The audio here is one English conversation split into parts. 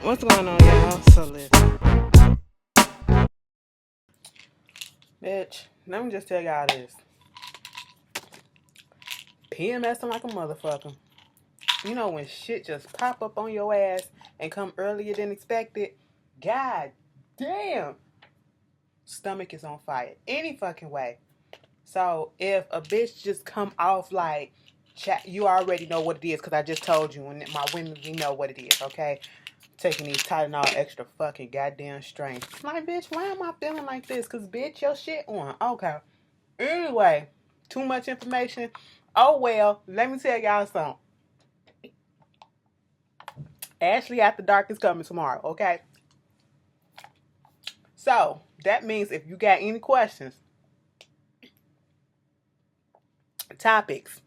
What's going on, y'all? So listen, bitch. Let me just tell y'all this. PMSing like a motherfucker. You know when shit just pop up on your ass and come earlier than expected? God damn. Stomach is on fire. Any fucking way. So if a bitch just come off like, chat, you already know what it is because I just told you, and my women, we know what it is, okay? Taking these Tylenol extra fucking goddamn strength. Like, bitch, why am I feeling like this? Because, bitch, your shit on. Okay. Anyway, too much information. Oh, well, let me tell y'all something. Ashley After Dark is coming tomorrow, okay? So, that means if you got any questions, topics,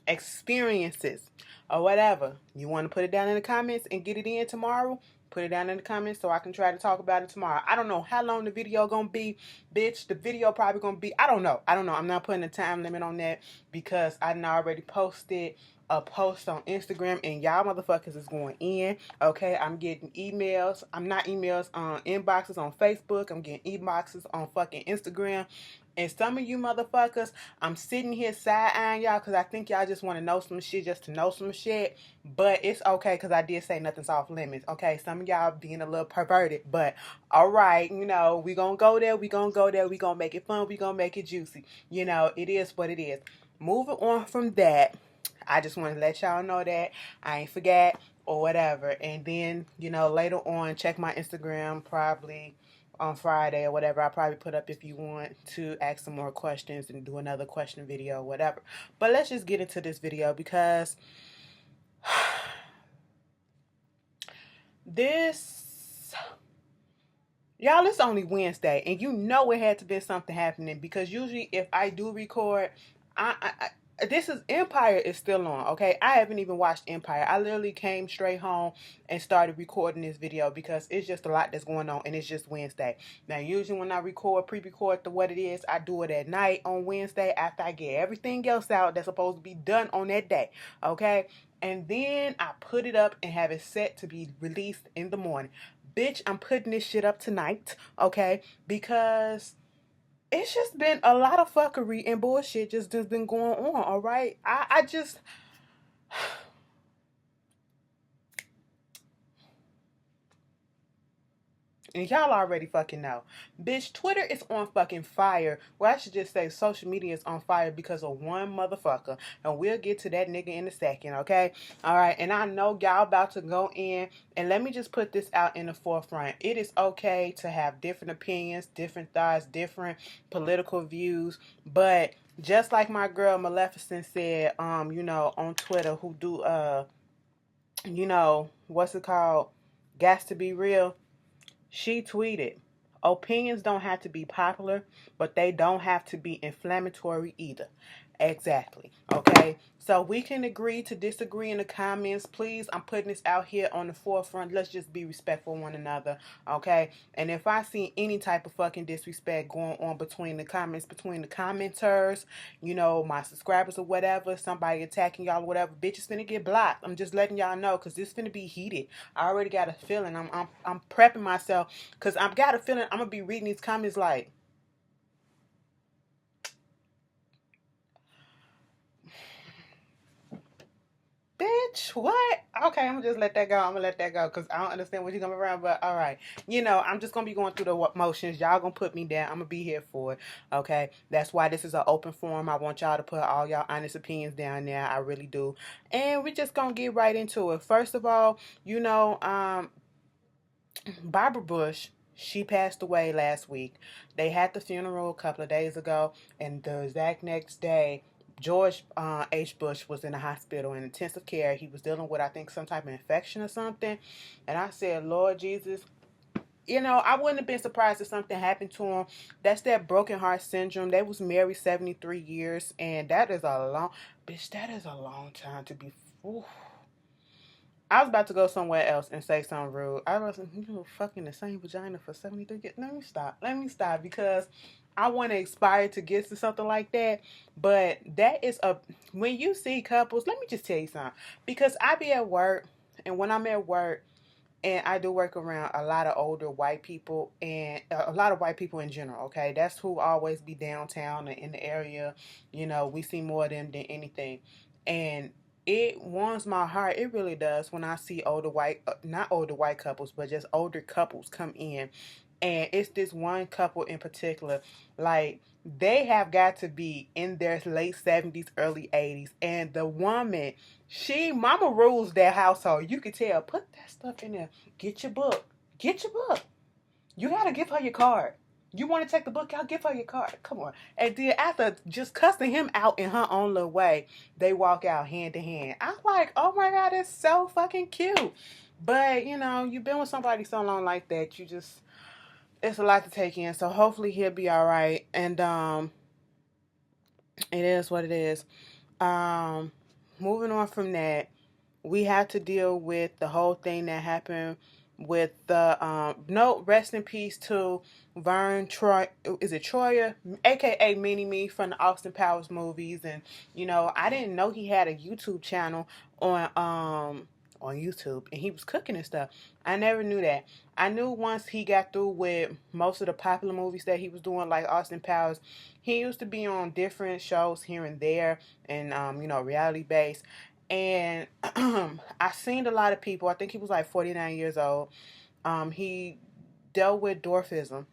experiences, or whatever, you want to put it down in the comments and get it in tomorrow, put it down in the comments so I can try to talk about it tomorrow. I don't know how long the video gonna be, bitch. The video probably gonna be, I don't know. I'm not putting a time limit on that because I already posted a post on Instagram and y'all motherfuckers is going in. Okay, I'm getting emails. I'm not emails on inboxes on Facebook. I'm getting inboxes on fucking Instagram. And some of you motherfuckers, I'm sitting here side-eyeing y'all because I think y'all just want to know some shit just to know some shit. But it's okay because I did say nothing's off limits. Okay, some of y'all being a little perverted. But all right, we going to go there. We going to go there. We going to make it fun. We going to make it juicy. It is what it is. Moving on from that, I just want to let y'all know that I ain't forget or whatever. And then, later on, check my Instagram probably on Friday or whatever. I'll probably put up if you want to ask some more questions and do another question video or whatever. But let's just get into this video because this, y'all, it's only Wednesday and it had to be something happening because usually if I do record, this is Empire is still on, okay? I haven't even watched Empire. I literally came straight home and started recording this video because it's just a lot that's going on and it's just Wednesday. Now, usually when I pre-record what it is, I do it at night on Wednesday after I get everything else out that's supposed to be done on that day, okay? And then I put it up and have it set to be released in the morning. Bitch, I'm putting this shit up tonight, okay? Because it's just been a lot of fuckery and bullshit just been going on, all right? I just and y'all already fucking know. Bitch, Twitter is on fucking fire. Well, I should just say social media is on fire because of one motherfucker. And we'll get to that nigga in a second, okay? All right, and I know y'all about to go in. And let me just put this out in the forefront. It is okay to have different opinions, different thoughts, different political views. But just like my girl Maleficent said, on Twitter, who do, what's it called? Gas to be real. She tweeted, opinions don't have to be popular, but they don't have to be inflammatory either. Exactly. Okay. So we can agree to disagree in the comments. Please, I'm putting this out here on the forefront. Let's just be respectful of one another. Okay. And if I see any type of fucking disrespect going on between the comments, between the commenters, my subscribers or whatever, somebody attacking y'all or whatever, bitch is finna get blocked. I'm just letting y'all know because this finna be heated. I already got a feeling. I'm prepping myself because I've got a feeling I'm gonna be reading these comments like, bitch, what? Okay, I'm gonna just let that go. I'm gonna let that go because I don't understand what you're coming around. But all right, I'm just gonna be going through the motions. Y'all gonna put me down. I'm gonna be here for it. Okay, that's why this is an open forum. I want y'all to put all y'all honest opinions down there. I really do. And we're just gonna get right into it. First of all, Barbara Bush. She passed away last week. They had the funeral a couple of days ago, and the exact next day, George H. Bush was in the hospital in intensive care. He was dealing with, I think, some type of infection or something. And I said, Lord Jesus, I wouldn't have been surprised if something happened to him. That's that broken heart syndrome. They was married 73 years, and that is a long time to be. Oof. I was about to go somewhere else and say something rude. I was fucking the same vagina for 73 years. Let me stop. Because I want to aspire to get to something like that. But when you see couples, let me just tell you something. Because I be at work, and when I'm at work, And I do work around a lot of older white people and a lot of white people in general, okay? That's who always be downtown and in the area. You know, we see more of them than anything. And it warms my heart. It really does when I see older white, not older white couples, but just older couples come in. And it's this one couple in particular, like, they have got to be in their late 70s, early 80s. And the woman, mama rules their household. You can tell, put that stuff in there. Get your book. Get your book. You got to give her your card. You want to take the book out? Give her your card. Come on. And then after just cussing him out in her own little way, they walk out hand to hand. I'm like, oh my God, it's so fucking cute. But, you know, you've been with somebody so long like that, it's a lot to take in. So hopefully he'll be all right. And it is what it is. Moving on from that, we have to deal with the whole thing that happened with the no, rest in peace to Vern Troy. Is it Troyer, aka Mini Me from the Austin Powers movies? And you know, I didn't know he had a YouTube channel on YouTube, and he was cooking and stuff. I never knew that. I knew once he got through with most of the popular movies that he was doing, like Austin Powers, he used to be on different shows here and there, and you know, reality based. And I seen a lot of people. I think he was like 49 years old. He dealt with dwarfism,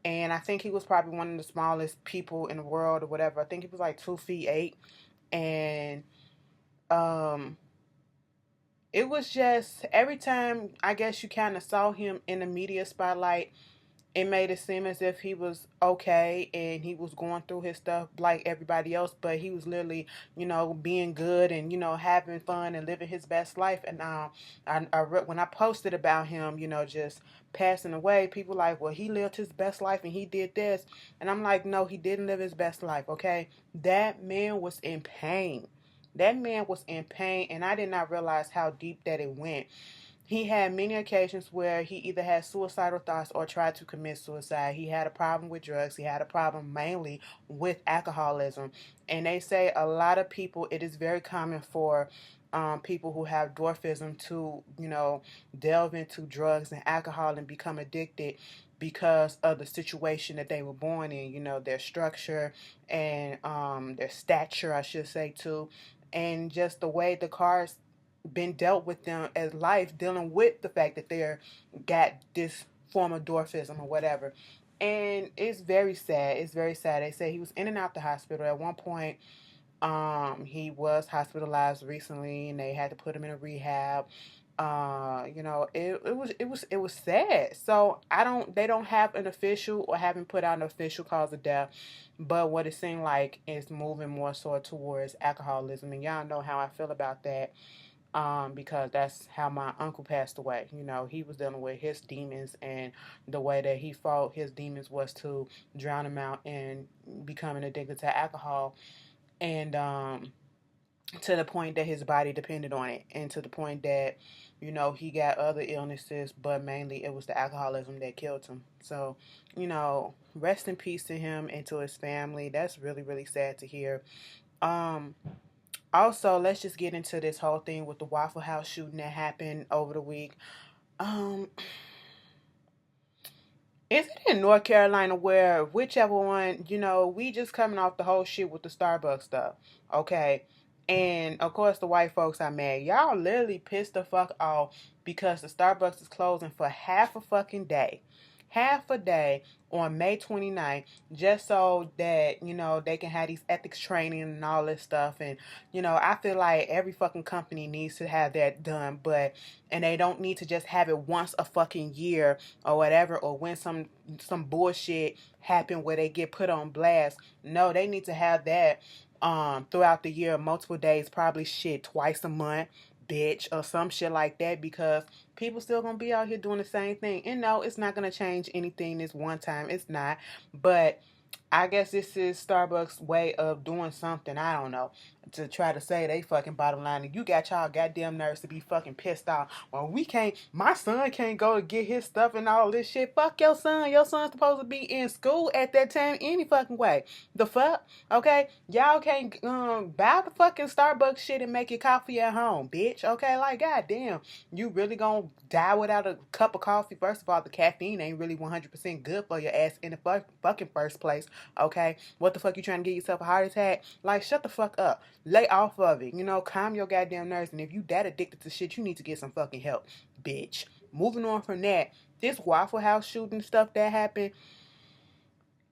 and I think he was probably one of the smallest people in the world or whatever. I think he was like 2 feet 8, and it was just every time I guess you kind of saw him in the media spotlight, it made it seem as if he was okay and he was going through his stuff like everybody else, but he was literally, you know, being good and, you know, having fun and living his best life. And when I posted about him, you know, just passing away, people like, well, he lived his best life and he did this. And I'm like, no, he didn't live his best life, okay? That man was in pain. That man was in pain, and I did not realize how deep that it went. He had many occasions where he either had suicidal thoughts or tried to commit suicide. He had a problem with drugs. He had a problem mainly with alcoholism. And they say a lot of people, it is very common for people who have dwarfism to, you know, delve into drugs and alcohol and become addicted because of the situation that they were born in, you know, their structure and their stature, I should say, too. And just the way the cars been dealt with them as life, dealing with the fact that they're got this form of dwarfism or whatever. And it's very sad. It's very sad. They say he was in and out the hospital. At one point, he was hospitalized recently and they had to put him in a rehab. You know, it was sad. So they don't have an official or haven't put out an official cause of death, but what it seemed like is moving more so towards alcoholism. And y'all know how I feel about that. Because that's how my uncle passed away. You know, he was dealing with his demons, and the way that he fought his demons was to drown him out and becoming addicted to alcohol. And to the point that his body depended on it, and to the point that, you know, he got other illnesses, but mainly it was the alcoholism that killed him. So, you know, rest in peace to him and to his family. That's really, really sad to hear. Also, let's just get into this whole thing with the Waffle House shooting that happened over the week. Is it in North Carolina where whichever one, you know, we just coming off the whole shit with the Starbucks stuff, okay? And of course the white folks are mad. Y'all literally pissed the fuck off because the Starbucks is closing for half a fucking day. Half a day on May 29th, just so that, you know, they can have these ethics training and all this stuff. And, you know, I feel like every fucking company needs to have that done, and they don't need to just have it once a fucking year or whatever, or when some bullshit happen where they get put on blast. No, they need to have that throughout the year, multiple days, probably shit twice a month, bitch, or some shit like that, because people still gonna be out here doing the same thing. And no, it's not gonna change anything this one time. It's not. But I guess this is Starbucks' way of doing something, I don't know, to try to say they fucking bottom line. And you got y'all goddamn nerves to be fucking pissed off. Well, we can't, my son can't go to get his stuff and all this shit. Fuck your son. Your son's supposed to be in school at that time any fucking way. The fuck? Okay? Y'all can't buy the fucking Starbucks shit and make your coffee at home, bitch. Okay? Like, goddamn. You really gonna die without a cup of coffee? First of all, the caffeine ain't really 100% good for your ass in the fucking first place. Okay, what the fuck you trying to get yourself a heart attack? Like, shut the fuck up. Lay off of it. You know, calm your goddamn nerves. And if you that addicted to shit, you need to get some fucking help, bitch. Moving on from that, this Waffle House shooting stuff that happened,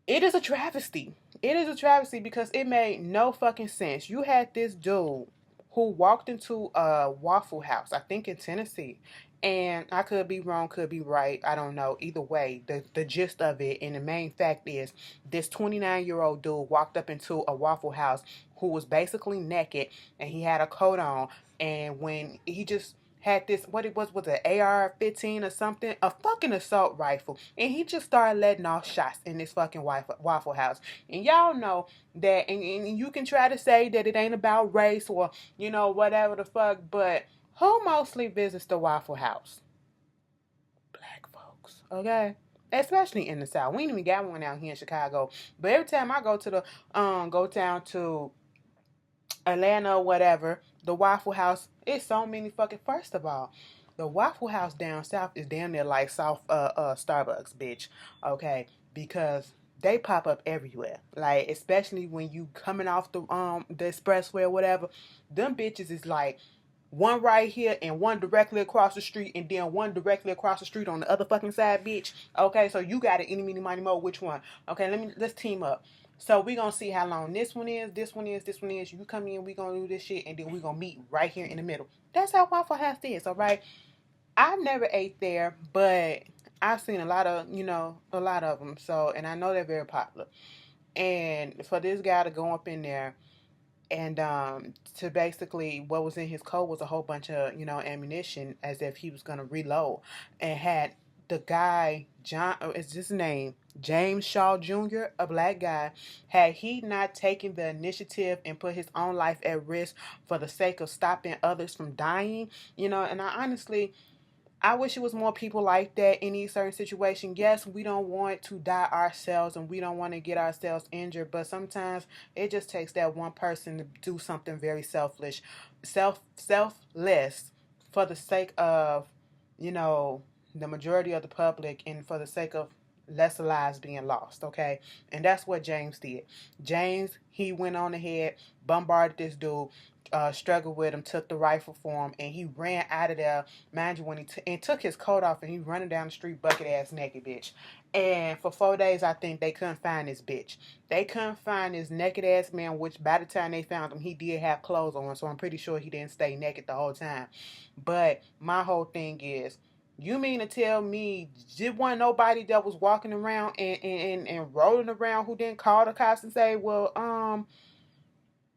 it is a travesty. It is a travesty because it made no fucking sense. You had this dude who walked into a Waffle House, I think in Tennessee. And I could be wrong, could be right. I don't know. Either way, the gist of it and the main fact is this 29-year-old dude walked up into a Waffle House who was basically naked and he had a coat on. And when he just had this, what it was an AR-15 or something, a fucking assault rifle, and he just started letting off shots in this fucking Waffle House. And y'all know that, and you can try to say that it ain't about race or, you know, whatever the fuck, but who mostly visits the Waffle House? Black folks, okay? Especially in the South. We ain't even got one out here in Chicago. But every time I go to the, go down to Atlanta or whatever, the Waffle House, it's so many fucking, first of all, the Waffle House down south is damn near like South Starbucks, bitch. Okay? Because they pop up everywhere. Like, especially when you coming off the expressway or whatever, them bitches is like one right here and one directly across the street and then one directly across the street on the other fucking side, bitch. Okay, so you got it, any, meeny, miny, mo, which one? Okay, let's team up. So we gonna see how long this one is, this one is, this one is. You come in, we gonna do this shit, and then we gonna meet right here in the middle. That's how Waffle House is, all right? I never ate there, but I've seen a lot of, you know, a lot of them. So, and I know they're very popular. And for this guy to go up in there and to basically, what was in his coat was a whole bunch of, you know, ammunition, as if he was gonna reload, and had the guy John, is his name James Shaw Jr., a black guy, had he not taken the initiative and put his own life at risk for the sake of stopping others from dying, you know. And I wish it was more people like that in these certain situations. Yes, we don't want to die ourselves and we don't want to get ourselves injured, but sometimes it just takes that one person to do something very selfless for the sake of, you know, the majority of the public and for the sake of lesser lives being lost, okay? And that's what James did. James, he went on ahead, bombarded this dude, struggled with him, took the rifle for him, and he ran out of there. Mind you, when he took his coat off and he running down the street bucket ass naked, bitch. And for 4 days, I think they couldn't find this bitch. They couldn't find this naked ass man, which by the time they found him, he did have clothes on, so I'm pretty sure he didn't stay naked the whole time. But my whole thing is, you mean to tell me there wasn't nobody that was walking around and rolling around who didn't call the cops and say, well,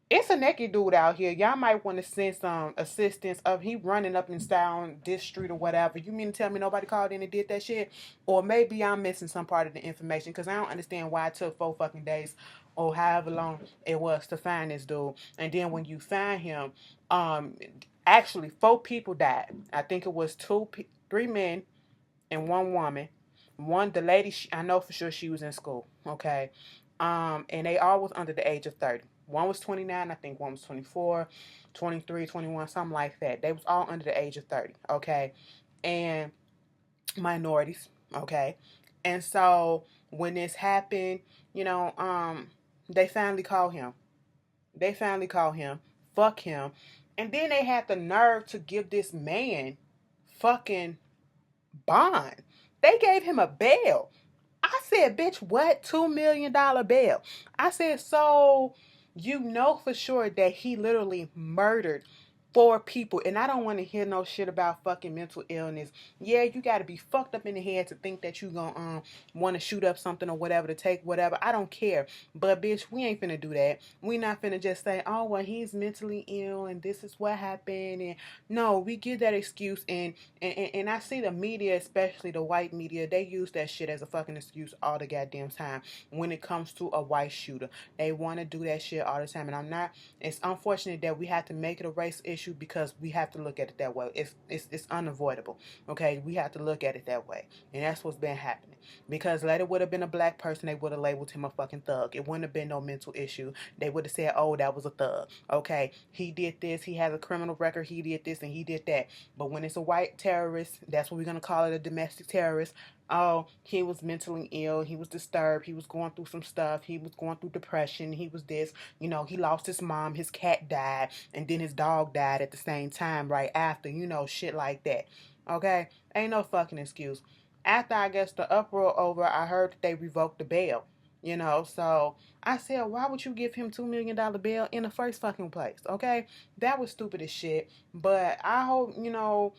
it's a naked dude out here. Y'all might want to send some assistance of he running up and down this street or whatever. You mean to tell me nobody called in and did that shit? Or maybe I'm missing some part of the information because I don't understand why it took 4 fucking days or however long it was to find this dude. And then when you find him, actually 4 people died. I think it was 3 men and 1 woman. The lady, I know for sure she was in school, okay? And they all was under the age of 30. One was 29, I think one was 24, 23, 21, something like that. They was all under the age of 30, okay? And minorities, okay? And so when this happened, you know, they finally called him. Fuck him. And then they had the nerve to give this man fucking bond. They gave him a bail. I said, bitch, what? $2 million bail. I said, so you know for sure that he literally murdered for people. And I don't want to hear no shit about fucking mental illness. Yeah, you got to be fucked up in the head to think that you gonna want to shoot up something or whatever, to take whatever. I don't care. But bitch, we ain't finna do that. We not finna just say, oh well, he's mentally ill and this is what happened. And no, we give that excuse. And I see the media, especially the white media, they use that shit as a fucking excuse all the goddamn time when it comes to a white shooter. They want to do that shit all the time. And I'm not, it's unfortunate that we have to make it a race issue because we have to look at it that way. It's unavoidable. Okay, we have to look at it that way. And that's what's been happening. Because later would have been a black person, they would have labeled him a fucking thug. It wouldn't have been no mental issue. They would have said, oh, that was a thug. Okay, he did this, he has a criminal record, he did this and he did that. But when it's a white terrorist, that's what we're gonna call it, a domestic terrorist. Oh, he was mentally ill, he was disturbed, he was going through some stuff, he was going through depression, he was this, you know, he lost his mom, his cat died, and then his dog died at the same time right after, you know, shit like that. Okay? Ain't no fucking excuse. After I guess the uproar over, I heard that they revoked the bail. You know, so I said, why would you give him $2 million bail in the first fucking place? Okay? That was stupid as shit. But I hope, you know,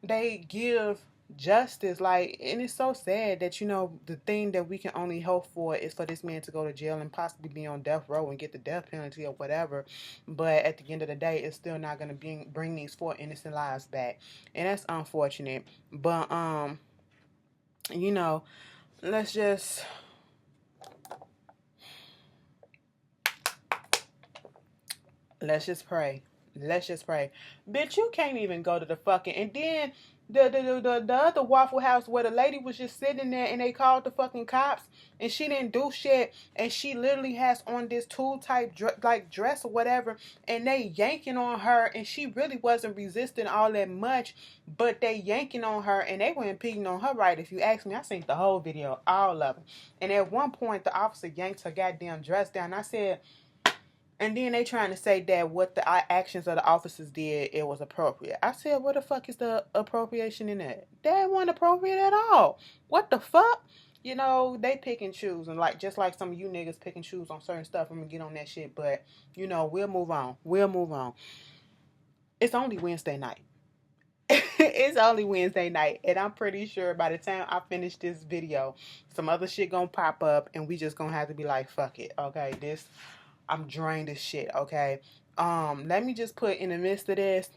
they give justice. Like, and it's so sad that, you know, the thing that we can only hope for is for this man to go to jail and possibly be on death row and get the death penalty or whatever. But at the end of the day, it's still not going to bring these 4 innocent lives back. And that's unfortunate. But, you know, let's just pray. Let's just pray. Bitch, you can't even go to the fucking, and then the other Waffle House where the lady was just sitting there and they called the fucking cops and she didn't do shit, and she literally has on this tool type like dress or whatever, and they yanking on her and she really wasn't resisting all that much, but they yanking on her and they weren't impeding on her right. If you ask me, I seen the whole video, all of them. And at one point the officer yanked her goddamn dress down. I said, and then they trying to say that what the actions of the officers did, it was appropriate. I said, what the fuck is the appropriation in that? That wasn't appropriate at all. What the fuck? You know, they pick and choose. And like, just like some of you niggas pick and choose on certain stuff. I'm going to get on that shit. But, you know, we'll move on. We'll move on. It's only Wednesday night. It's only Wednesday night. And I'm pretty sure by the time I finish this video, some other shit gonna pop up. And we just gonna have to be like, fuck it. Okay, I'm drained as shit, okay? Let me just put in the midst of this,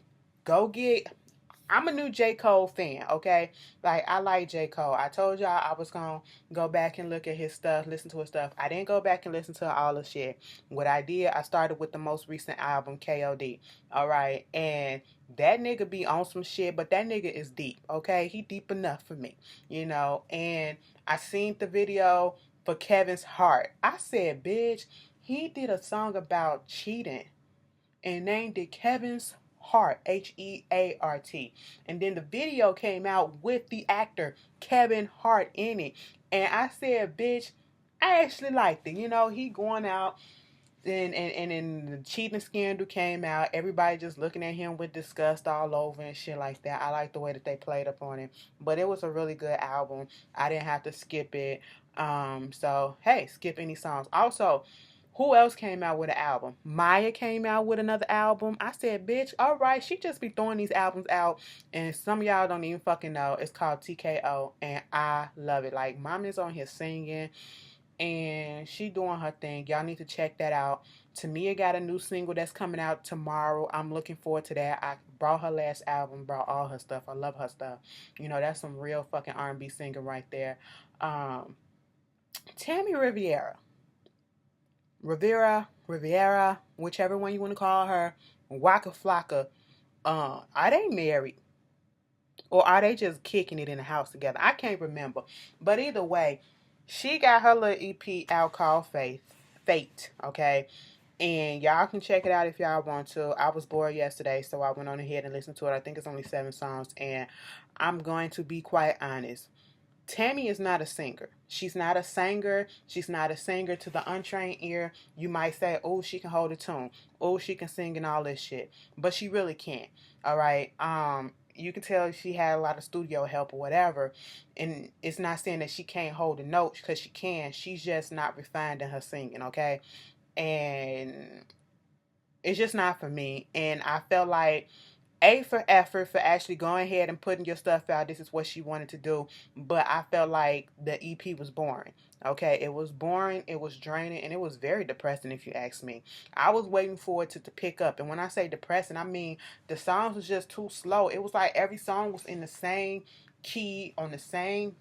I'm a new J. Cole fan, okay? Like, I like J. Cole. I told y'all I was gonna go back and look at his stuff, listen to his stuff. I didn't go back and listen to all the shit. What I did, I started with the most recent album, KOD, alright? And that nigga be on some shit, but that nigga is deep, okay? He deep enough for me, you know? And I seen the video for Kevin's Heart. I said, bitch, he did a song about cheating and named it Kevin's Heart, Heart. And then the video came out with the actor Kevin Hart in it. And I said, bitch, I actually liked it. You know, he going out and then the cheating scandal came out. Everybody just looking at him with disgust all over and shit like that. I like the way that they played up on it. But it was a really good album. I didn't have to skip it. So, hey, skip any songs. Also, who else came out with an album? Maya came out with another album. I said, bitch, all right, she just be throwing these albums out, and some of y'all don't even fucking know. It's called TKO, and I love it. Like, Mama's on here singing, and she doing her thing. Y'all need to check that out. Tamia got a new single that's coming out tomorrow. I'm looking forward to that. I brought her last album, brought all her stuff. I love her stuff. You know, that's some real fucking R&B singer right there. Tammy Rivera, whichever one you want to call her, Waka Flocka, are they married? Or are they just kicking it in the house together? I can't remember. But either way, she got her little EP out called Fate, okay? And y'all can check it out if y'all want to. I was bored yesterday, so I went on ahead and listened to it. I think it's only 7 songs. And I'm going to be quite honest. Tammy is not a singer. She's not a singer. She's not a singer to the untrained ear. You might say, oh, she can hold a tune. Oh, she can sing and all this shit. But she really can't. All right. You can tell she had a lot of studio help or whatever. And it's not saying that she can't hold a note, because she can. She's just not refined in her singing, okay? And It's just not for me. And I felt like A, for effort, for actually going ahead and putting your stuff out. This is what she wanted to do. But I felt like the EP was boring. Okay, it was boring, it was draining, and it was very depressing if you ask me. I was waiting for it to pick up. And when I say depressing, I mean the songs was just too slow. It was like every song was in the same key, on the same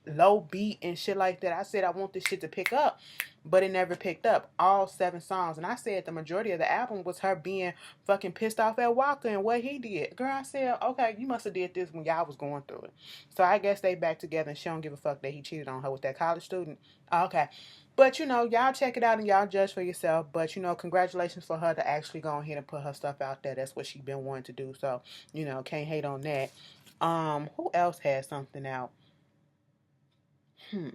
low beat and shit like that. I said I want this shit to pick up, but it never picked up. All 7 songs, and I said the majority of the album was her being fucking pissed off at Walker and what he did. Girl, I said, okay, you must have did this when y'all was going through it. So I guess they back together, and she don't give a fuck that he cheated on her with that college student. Okay. But y'all check it out and y'all judge for yourself. But congratulations for her to actually go ahead and put her stuff out there. That's what she been wanting to do. So, can't hate on that. Who else had something out? Hmm.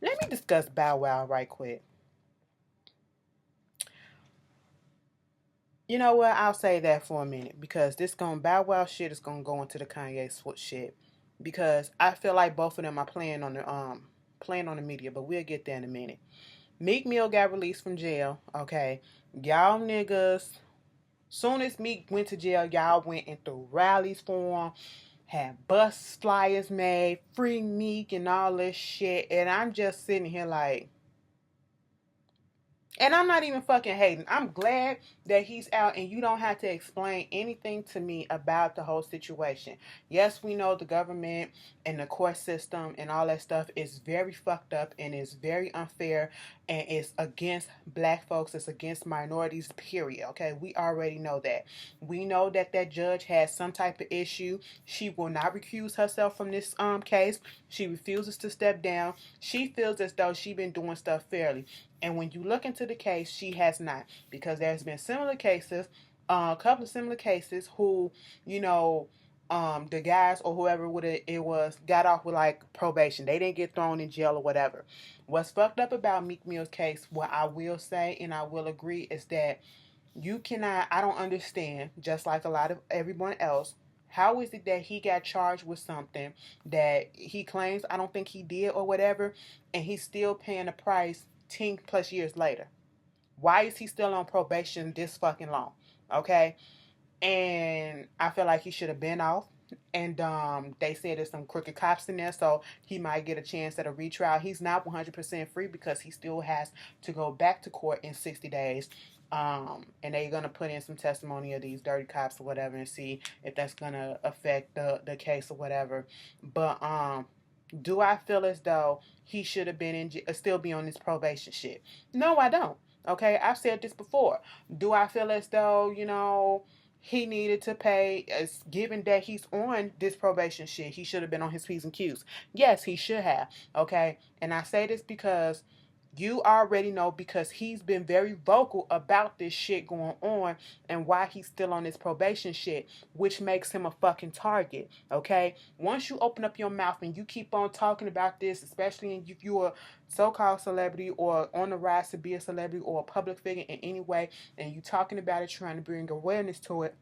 Let me discuss Bow Wow right quick. You know what? I'll say that for a minute because this Bow Wow shit is gonna go into the Kanye shit because I feel like both of them are playing on the media, but we'll get there in a minute. Meek Mill got released from jail. Okay, y'all niggas. Soon as Meek went to jail, y'all went and threw rallies for him, had bus flyers made, free Meek and all this shit, and I'm just sitting here like. And I'm not even fucking hating. I'm glad that he's out and you don't have to explain anything to me about the whole situation. Yes, we know the government and the court system and all that stuff is very fucked up and is very unfair and it's against black folks, it's against minorities, period. Okay, we already know that. We know that that judge has some type of issue. She will not recuse herself from this case. She refuses to step down. She feels as though she's been doing stuff fairly. And when you look into the case, she has not. Because there's been similar cases, a couple of similar cases who, the guys or whoever it was got off with like probation. They didn't get thrown in jail or whatever. What's fucked up about Meek Mill's case, what I will say and I will agree, is that I don't understand, just like a lot of everyone else, how is it that he got charged with something that he claims I don't think he did or whatever, and he's still paying the price 10 plus years later? Why is he still on probation this fucking long? Okay? And I feel like he should have been off. And they said there's some crooked cops in there, so he might get a chance at a retrial. He's not 100% free because he still has to go back to court in 60 days. And they're going to put in some testimony of these dirty cops or whatever and see if that's going to affect the case or whatever. But do I feel as though he should have been still be on this probation shit? No, I don't. Okay, I've said this before. Do I feel as though, he needed to pay, given that he's on this probation shit, he should have been on his P's and Q's? Yes, he should have. Okay, and I say this because you already know, because he's been very vocal about this shit going on and why he's still on this probation shit, which makes him a fucking target. Okay, once you open up your mouth and you keep on talking about this, especially if you're a so-called celebrity or on the rise to be a celebrity or a public figure in any way, and you talking about it, trying to bring awareness to it,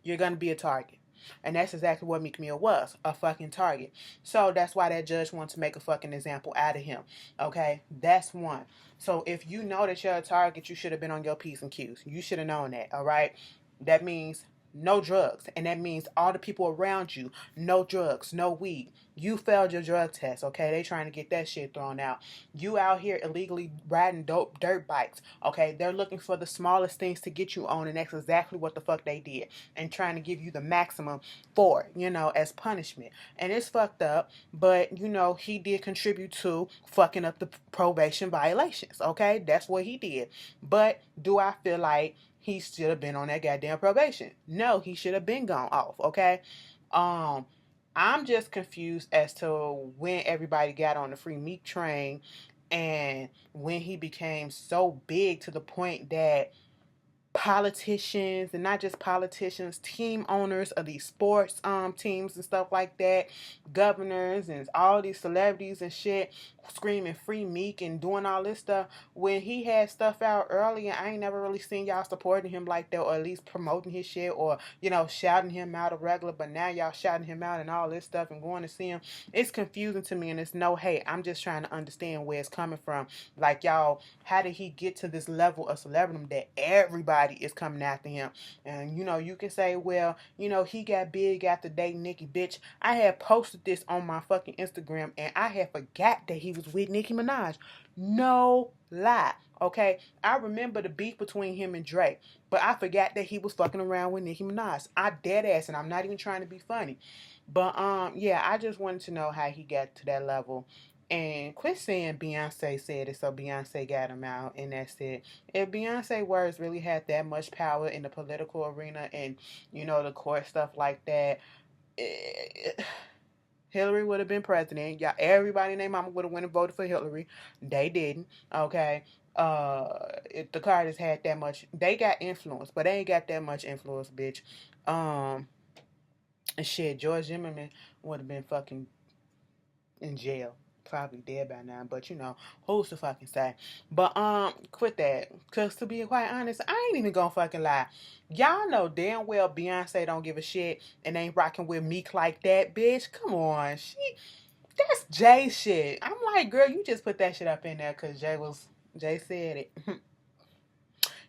you're gonna be a target. And that's exactly what Meek Mill was, a fucking target. So that's why that judge wants to make a fucking example out of him. Okay? That's one. So if you know that you're a target, you should have been on your P's and Q's. You should have known that, all right? That means no drugs. And that means all the people around you, no drugs, no weed. You failed your drug test, okay? They trying to get that shit thrown out. You out here illegally riding dope dirt bikes, okay? They're looking for the smallest things to get you on, and that's exactly what the fuck they did. And trying to give you the maximum for it, as punishment. And it's fucked up, but, he did contribute to fucking up the probation violations, okay? That's what he did. But do I feel like he should have been on that goddamn probation? No, he should have been gone off, okay? I'm just confused as to when everybody got on the free Meek train and when he became so big to the point that politicians, and not just politicians, team owners of these sports teams and stuff like that, governors and all these celebrities and shit screaming free Meek and doing all this stuff. When he had stuff out earlier, I ain't never really seen y'all supporting him like that, or at least promoting his shit, or shouting him out of regular. But now y'all shouting him out and all this stuff and going to see him. It's confusing to me, and it's no hate. I'm just trying to understand where it's coming from. Like, y'all, how did he get to this level of celebrity that everybody is coming after him? And you can say, well, he got big after dating Nicki. Bitch, I had posted this on my fucking Instagram, and I had forgot that he was with Nicki Minaj. No lie. Okay, I remember the beef between him and Drake, but I forgot that he was fucking around with Nicki Minaj. I dead ass, and I'm not even trying to be funny. But yeah, I just wanted to know how he got to that level. And quit saying Beyonce said it, so Beyonce got him out, and that's it. If Beyonce words really had that much power in the political arena and the court stuff like that, Hillary would have been president. Yeah, everybody and their mama would have went and voted for Hillary. They didn't. Okay. If the Carters had that much, they got influence, but they ain't got that much influence, bitch. And shit, George Zimmerman would have been fucking in jail. Probably dead by now, but who's to fucking say? But quit that. Cause to be quite honest, I ain't even gonna fucking lie. Y'all know damn well Beyonce don't give a shit and ain't rocking with Meek like that, bitch. Come on. That's Jay shit. I'm like, girl, you just put that shit up in there cause Jay said it.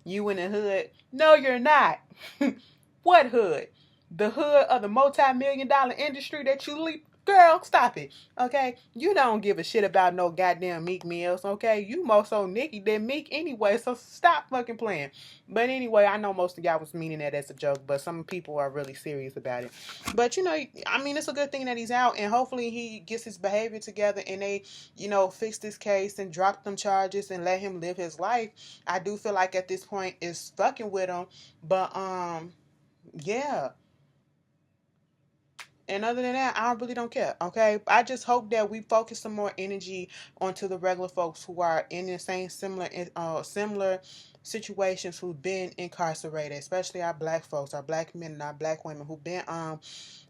You in the hood? No, you're not. What hood? The hood of the multi-million-dollar industry that you leap. Girl, stop it. Okay? You don't give a shit about no goddamn Meek Mills, okay? You more so Nicki than Meek anyway, so stop fucking playing. But anyway, I know most of y'all was meaning that as a joke, but some people are really serious about it. But it's a good thing that he's out, and hopefully he gets his behavior together and they, fix this case and drop them charges and let him live his life. I do feel like at this point it's fucking with him, but yeah. And other than that, I really don't care. Okay, I just hope that we focus some more energy onto the regular folks who are in the same similar situations, who've been incarcerated, especially our black folks, our black men and our black women who've been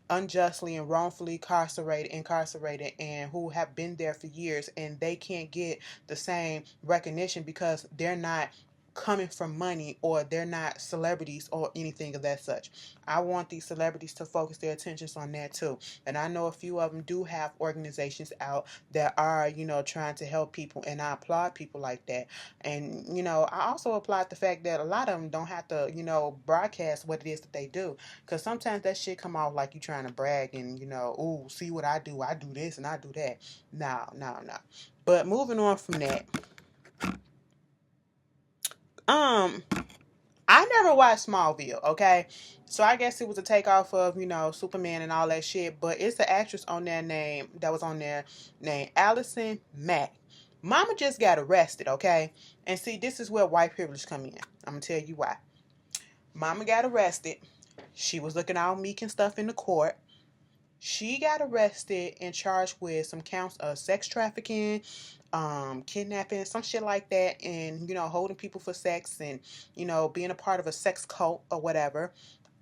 unjustly and wrongfully incarcerated, and who have been there for years, and they can't get the same recognition because they're not coming from money, or they're not celebrities or anything of that such. I want these celebrities to focus their attentions on that too. And I know a few of them do have organizations out that are, trying to help people, and I applaud people like that. And, I also applaud the fact that a lot of them don't have to, broadcast what it is that they do. Because sometimes that shit come off like you trying to brag and, ooh, see what I do this and I do that. No. But moving on from that, I never watched Smallville, okay? So I guess it was a takeoff of, Superman and all that shit. But it's an actress on there that was on there named Allison Mack. Mama just got arrested, okay? And see, this is where white privilege come in. I'm going to tell you why. Mama got arrested. She was looking all meek and stuff in the court. She got arrested and charged with some counts of sex trafficking, kidnapping, some shit like that, and holding people for sex, and being a part of a sex cult or whatever.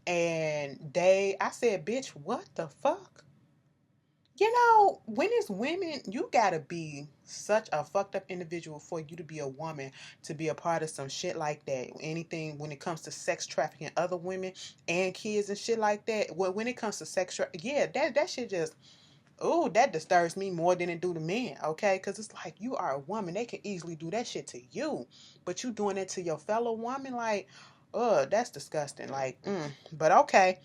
And I said, bitch, what the fuck? When it's women, you gotta be such a fucked up individual for you to be a woman, to be a part of some shit like that. Anything when it comes to sex trafficking other women and kids and shit like that. Well, when it comes to that shit just, oh, that disturbs me more than it do to men, okay? Because it's like, you are a woman. They can easily do that shit to you. But you doing it to your fellow woman? Like, that's disgusting. Like, But okay.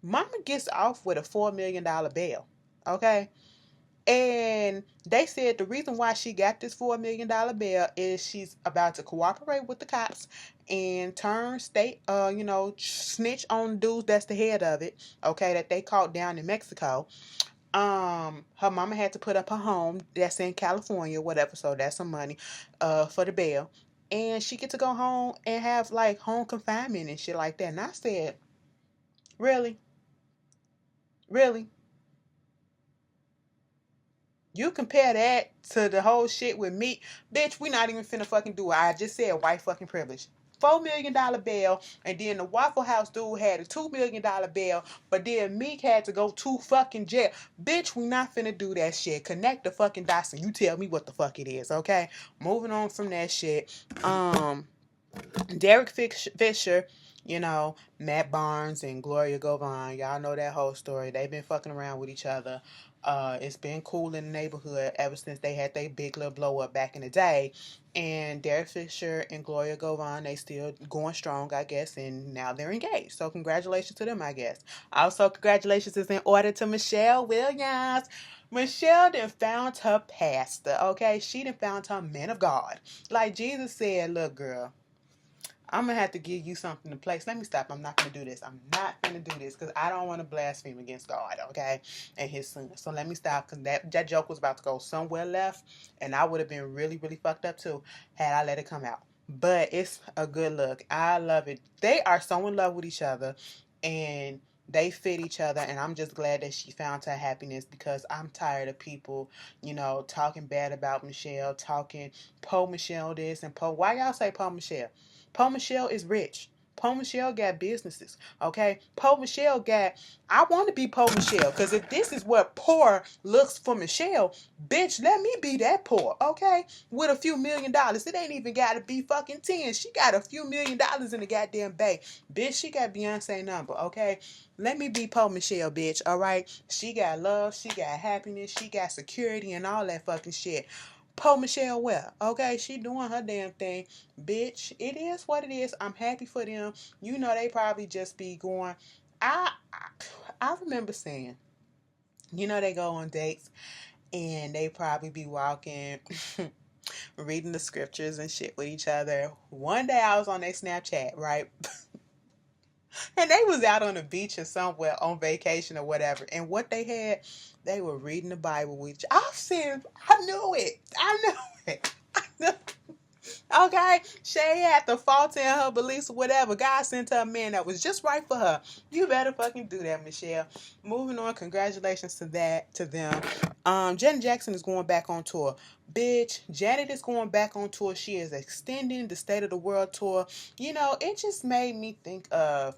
Mama gets off with a $4 million bail, okay? And they said the reason why she got this $4 million bail is she's about to cooperate with the cops and turn state, snitch on dudes that's the head of it, okay, that they caught down in Mexico. Her mama had to put up her home that's in California, whatever, so that's some money for the bail. And she get to go home and have like home confinement and shit like that. And I said, really? Really? You compare that to the whole shit with me, bitch, we not even finna fucking do it. I just said white fucking privilege. $4 million bail, and then the Waffle House dude had a $2 million bail, but then Meek had to go to fucking jail. Bitch, we not finna do that shit. Connect the fucking dots and you tell me what the fuck it is, okay? Moving on from that shit. Derek Fisher, Matt Barnes and Gloria Govan, y'all know that whole story. They've been fucking around with each other. It's been cool in the neighborhood ever since they had their big little blow up back in the day. And Derek Fisher and Gloria Govan, they still going strong, I guess, and now they're engaged. So congratulations to them, I guess. Also, congratulations is in order to Michelle Williams. Michelle done found her pastor, okay? She done found her man of God. Like Jesus said, look, girl, I'm going to have to give you something to place. Let me stop. I'm not going to do this. I'm not going to do this because I don't want to blaspheme against God, okay, and his son. So let me stop because that joke was about to go somewhere left, and I would have been really, really fucked up too had I let it come out. But it's a good look. I love it. They are so in love with each other, and they fit each other, and I'm just glad that she found her happiness because I'm tired of people, talking bad about Michelle, talking Po Michelle this and Po. Why y'all say Po Michelle? Po Michelle is rich. Po Michelle got businesses, okay? Po Michelle got, I want to be Po Michelle, because if this is what poor looks for Michelle, bitch, let me be that poor, okay? With a few $1 million. It ain't even got to be fucking 10. She got a few $1 million in the goddamn bank. Bitch, she got Beyonce number, okay? Let me be Po Michelle, bitch, all right? She got love, she got happiness, she got security and all that fucking shit. Po Michelle well, okay? She doing her damn thing. Bitch, it is what it is. I'm happy for them. They probably just be going. I remember saying, they go on dates and they probably be walking, reading the scriptures and shit with each other. One day I was on their Snapchat, right? And they was out on the beach or somewhere on vacation or whatever. And what they were reading the Bible with each other. I knew it. I knew it. Okay? She had to falter in her beliefs or whatever. God sent her a man that was just right for her. You better fucking do that, Michelle. Moving on, congratulations to them. Janet Jackson is going back on tour. Bitch, Janet is going back on tour. She is extending the State of the World tour. It just made me think of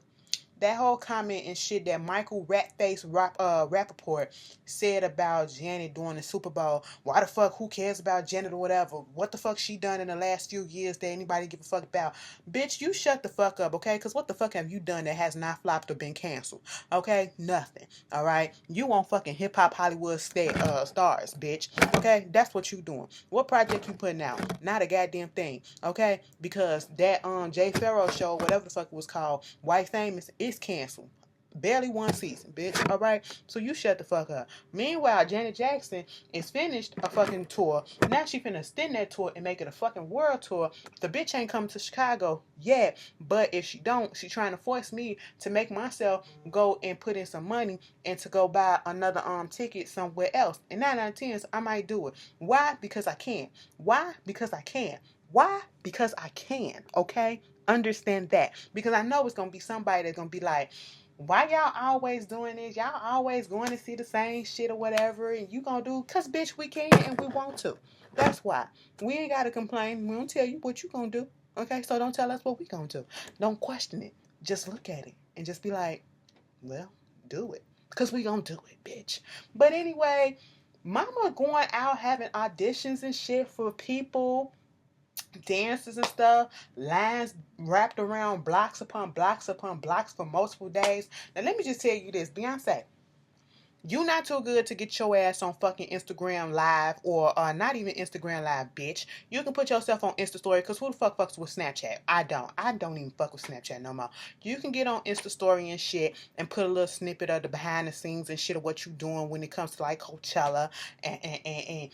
that whole comment and shit that Michael Rappaport said about Janet during the Super Bowl. Why the fuck, who cares about Janet or whatever? What the fuck she done in the last few years that anybody give a fuck about? Bitch, you shut the fuck up, okay? Because what the fuck have you done that has not flopped or been canceled? Okay? Nothing, all right? You want fucking hip-hop Hollywood stars, bitch, okay? That's what you doing. What project you putting out? Not a goddamn thing, okay? Because that Jay Farrow show, whatever the fuck it was called, White Famous, is canceled. Barely one season, bitch. All right? So you shut the fuck up. Meanwhile, Janet Jackson is finished a fucking tour. Now she finna extend that tour and make it a fucking world tour. The bitch ain't coming to Chicago yet. But if she don't, she trying to force me to make myself go and put in some money and to go buy another ticket somewhere else. And 9 out of 10, I might do it. Why? Because I can. Why? Because I can. Why? Because I can. Okay? Understand that. Because I know it's going to be somebody that's going to be like, why y'all always doing this? Y'all always going to see the same shit or whatever. And you going to do, because bitch, we can and we want to. That's why. We ain't got to complain. We don't tell you what you going to do. Okay? So don't tell us what we going to do. Don't question it. Just look at it. And just be like, well, do it. Because we going to do it, bitch. But anyway, mama going out having auditions and shit for people, dances and stuff, lines wrapped around blocks upon blocks upon blocks for multiple days. Now let me just tell you this, Beyonce, you not too good to get your ass on fucking Instagram Live or not even Instagram Live, bitch. You can put yourself on Insta Story because who the fuck fucks with Snapchat? I don't. I don't even fuck with Snapchat no more. You can get on Insta Story and shit and put a little snippet of the behind the scenes and shit of what you doing when it comes to like Coachella and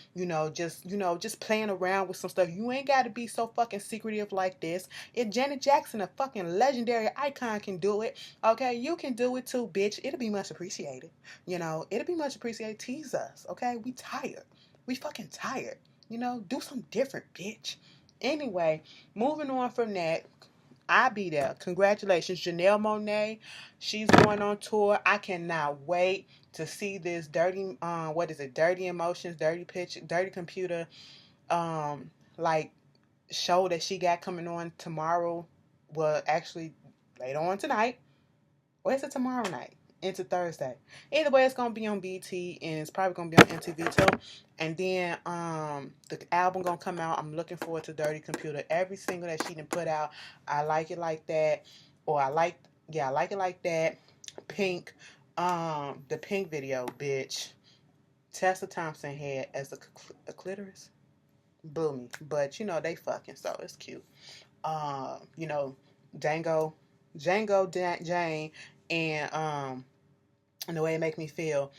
just playing around with some stuff. You ain't got to be so fucking secretive like this. If Janet Jackson, a fucking legendary icon, can do it, okay, you can do it too, bitch. It'll be much appreciated. It'll be much appreciated. Tease us, okay? We tired. We fucking tired. Do something different, bitch. Anyway, moving on from that, I be there. Congratulations, Janelle Monáe. She's going on tour. I cannot wait to see this dirty, Dirty Emotions, Dirty Pitch, Dirty Computer, like show that she got coming on tomorrow. Well, actually, later on tonight. Or is it tomorrow night? Into Thursday. Either way, it's gonna be on BT and it's probably gonna be on MTV too. And then the album gonna come out. I'm looking forward to Dirty Computer. Every single that she done put out, I like it like that. Or I like it like that. Pink. The Pink video, bitch. Tessa Thompson had as a clitoris. Blew me. But they fucking, so it's cute. You know, Django, Jane, and the way it make me feel.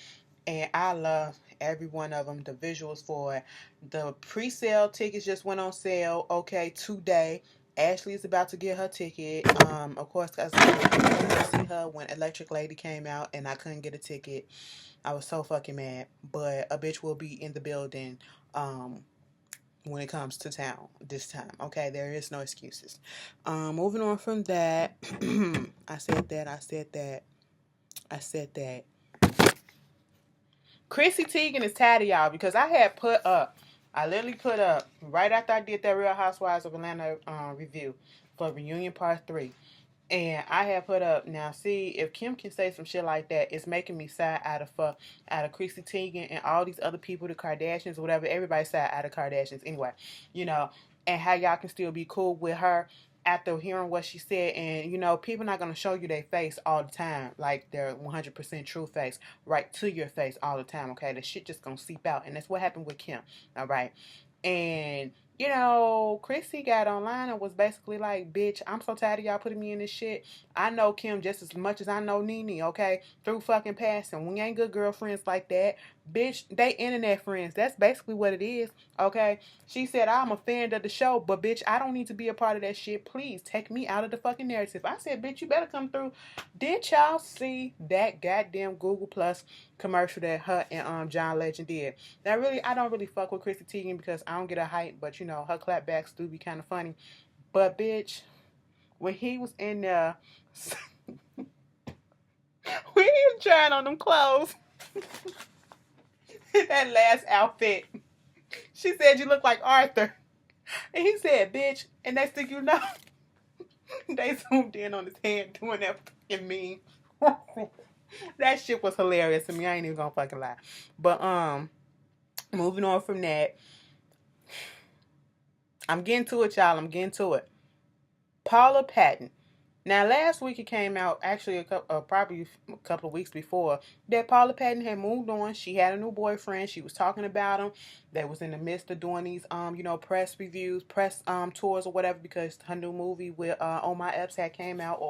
And I love every one of them. The visuals for it. The pre-sale tickets just went on sale. Okay, today. Ashley is about to get her ticket. Of course, cause I went to see her when Electric Lady came out, and I couldn't get a ticket. I was so fucking mad. But a bitch will be in the building. When it comes to town this time. Okay, there is no excuses. Moving on from that, I said that. Chrissy Teigen is tired of y'all because I literally put up, right after I did that Real Housewives of Atlanta review for Reunion Part 3. And I have put up, now see, if Kim can say some shit like that, it's making me sad out of Chrissy Teigen and all these other people, the Kardashians, whatever, everybody sad out of Kardashians anyway, and how y'all can still be cool with her after hearing what she said. And, people not going to show you their face all the time, like their 100% true face, right to your face all the time, okay? The shit just going to seep out. And that's what happened with Kim, all right? And Chrissy got online and was basically like, bitch, I'm so tired of y'all putting me in this shit. I know Kim just as much as I know Nene, okay? Through fucking passing. We ain't good girlfriends like that. Bitch, they internet friends. That's basically what it is, okay? She said, I'm a fan of the show, but bitch, I don't need to be a part of that shit. Please take me out of the fucking narrative. I said, bitch, you better come through. Did y'all see that goddamn Google Plus commercial that her and John Legend did? Now, really, I don't really fuck with Chrissy Teigen because I don't get a hype, but her clapbacks do be kind of funny. But bitch, when he was in there, when he was trying on them clothes, that last outfit, she said you look like Arthur, and he said, bitch, and next thing you know, they zoomed in on his hand doing that fucking meme. That shit was hilarious to me. I ain't even gonna fucking lie. But moving on from that, I'm getting to it, y'all. I'm getting to it. Paula Patton. Now, last week it came out, actually probably a couple of weeks before, that Paula Patton had moved on. She had a new boyfriend. She was talking about him. They was in the midst of doing these, press reviews, press tours or whatever, because her new movie with On My Eps had came out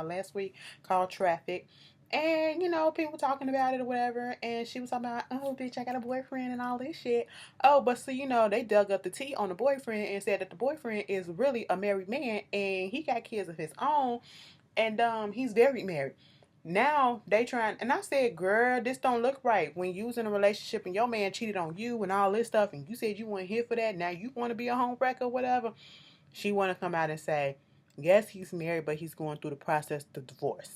last week, called Traffic. And, people talking about it or whatever. And she was talking about, oh, bitch, I got a boyfriend and all this shit. Oh, but so, they dug up the tea on the boyfriend and said that the boyfriend is really a married man and he got kids of his own. And he's very married. Now they trying, and I said, girl, this don't look right. When you was in a relationship and your man cheated on you and all this stuff, and you said you weren't here for that. Now you want to be a home wrecker or whatever. She want to come out and say, yes, he's married, but he's going through the process of divorce.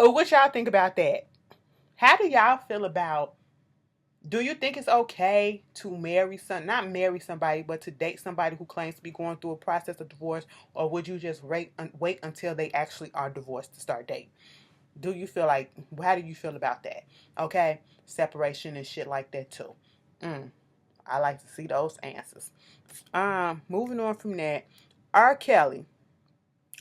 Oh, what y'all think about that? How do y'all feel about? Do you think it's okay to not marry somebody, but to date somebody who claims to be going through a process of divorce, or would you just wait until they actually are divorced to start dating? How do you feel about that? Okay, separation and shit like that too. I like to see those answers. Moving on from that, R. Kelly.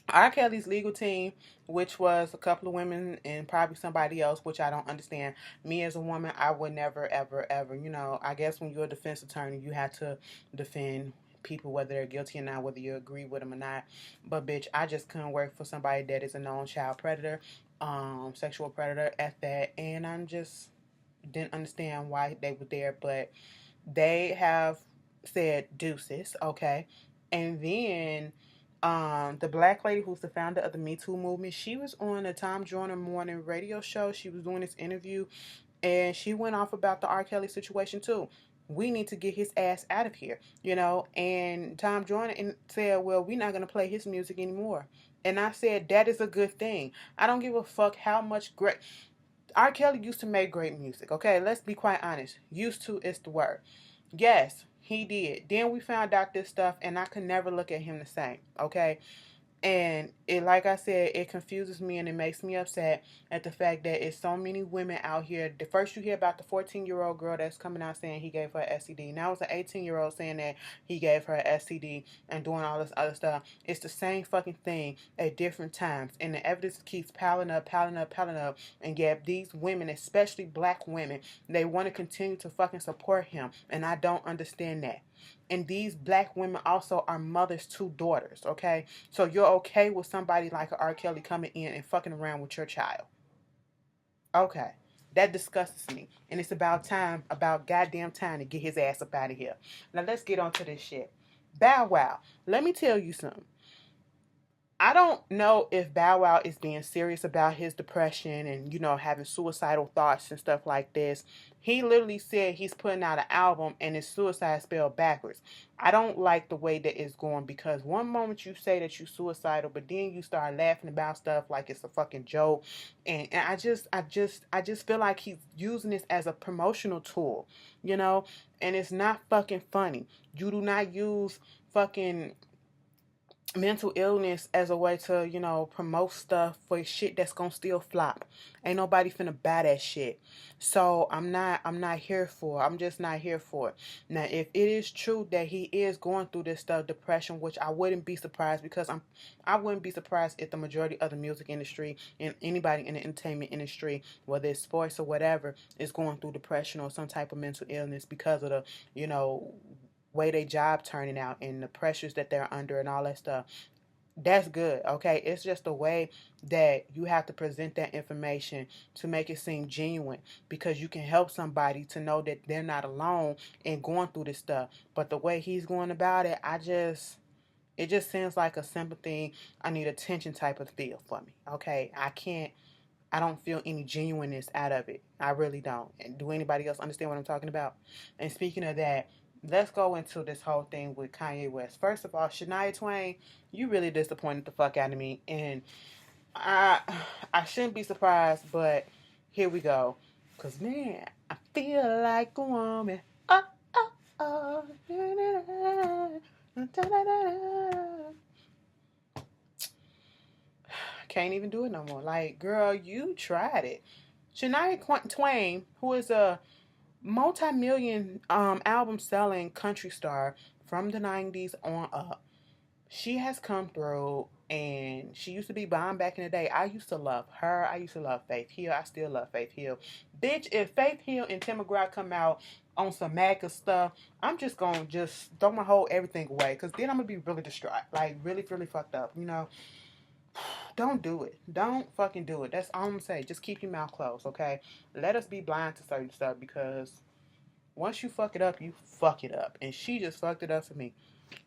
R. Kelly's legal team, which was a couple of women and probably somebody else, which I don't understand. Me as a woman, I would never, ever, ever, I guess when you're a defense attorney, you have to defend people, whether they're guilty or not, whether you agree with them or not. But bitch, I just couldn't work for somebody that is a known child predator, sexual predator at that. And I just didn't understand why they were there, but they have said deuces, okay? And then the black lady who's the founder of the Me Too movement, she was on a Tom Joyner morning radio show. She was doing this interview and she went off about the R. Kelly situation too. We need to get his ass out of here, and Tom Joyner said, well, we're not going to play his music anymore. And I said, that is a good thing. I don't give a fuck how much great R. Kelly used to make great music, okay? Let's be quite honest. Used to is the word. Yes, He did. Then we found out this stuff, and I could never look at him the same. Okay. And it, like I said, it confuses me and it makes me upset at the fact that it's so many women out here. The first you hear about the 14-year-old girl that's coming out saying he gave her an STD. Now it's an 18-year-old saying that he gave her an STD and doing all this other stuff. It's the same fucking thing at different times. And the evidence keeps piling up, piling up, piling up. And yet these women, especially black women, they want to continue to fucking support him. And I don't understand that. And these black women also are mothers to daughters, okay? So you're okay with somebody like R. Kelly coming in and fucking around with your child. Okay. That disgusts me. And it's about goddamn time to get his ass up out of here. Now let's get on to this shit. Bow Wow. Let me tell you something. I don't know if Bow Wow is being serious about his depression and, having suicidal thoughts and stuff like this. He literally said he's putting out an album and it's suicide spelled backwards. I don't like the way that it's going because one moment you say that you're suicidal, but then you start laughing about stuff like it's a fucking joke. And I just feel like he's using this as a promotional tool, and it's not fucking funny. You do not use fucking mental illness as a way to, promote stuff for shit that's gonna still flop. Ain't nobody finna buy that shit. So I'm not here for it. I'm just not here for it. Now, if it is true that he is going through this stuff, depression, which I wouldn't be surprised because I wouldn't be surprised if the majority of the music industry and anybody in the entertainment industry, whether it's sports or whatever, is going through depression or some type of mental illness because of the, way they job turning out and the pressures that they're under and all that stuff. That's good, okay? It's just the way that you have to present that information to make it seem genuine because you can help somebody to know that they're not alone in going through this stuff. But the way he's going about it, it just seems like a sympathy, I need attention type of feel for me, okay? I don't feel any genuineness out of it. I really don't. And do anybody else understand what I'm talking about? And speaking of that, let's go into this whole thing with Kanye West. First of all, Shania Twain, you really disappointed the fuck out of me. And I shouldn't be surprised, but here we go. Because, man, I feel like a woman. Oh, oh, oh. Can't even do it no more. Like, girl, you tried it. Shania Twain, who is a multi-million album selling country star from the 90s on up, she has come through, and she used to be bomb back in the day. I used to love her. I used to love Faith Hill. I still love Faith Hill. Bitch, if Faith Hill and Tim McGraw come out on some MAGA stuff, I'm just gonna throw my whole everything away, because then I'm gonna be really distraught, like really, really fucked up, Don't do it. Don't fucking do it. That's all I'm gonna say. Just keep your mouth closed, okay? Let us be blind to certain stuff, because once you fuck it up, you fuck it up. And she just fucked it up for me.